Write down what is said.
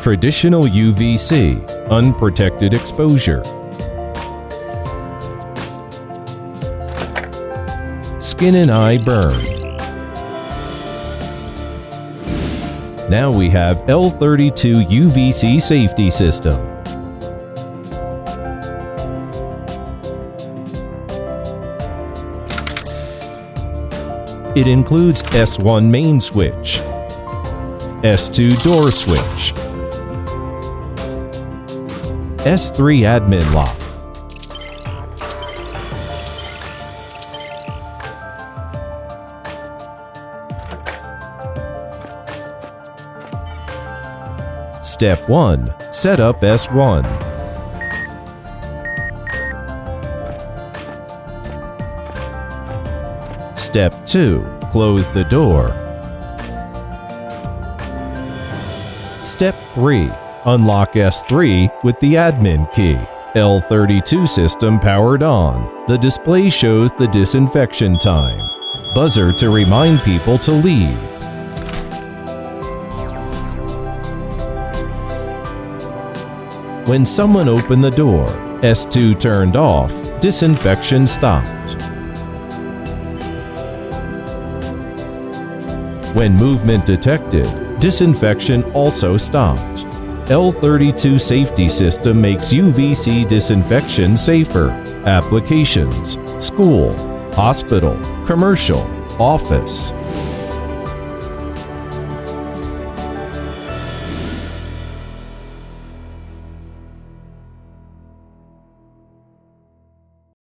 Traditional UVC, unprotected exposure. Skin and eye burn. Now we have L32 UVC safety system. It includes S1 main switch, S2 door switch, S3 admin lock, Step 1. Set up S1. Step 2. Close the door. Step 3. Unlock S3 with the admin key. L32 system powered on. The display shows the disinfection time. Buzzer to remind people to leave. When someone opened the door, S2 turned off, disinfection stopped. When movement detected, disinfection also stopped. L32 safety system makes UVC disinfection safer. Applications: school, hospital, commercial, office.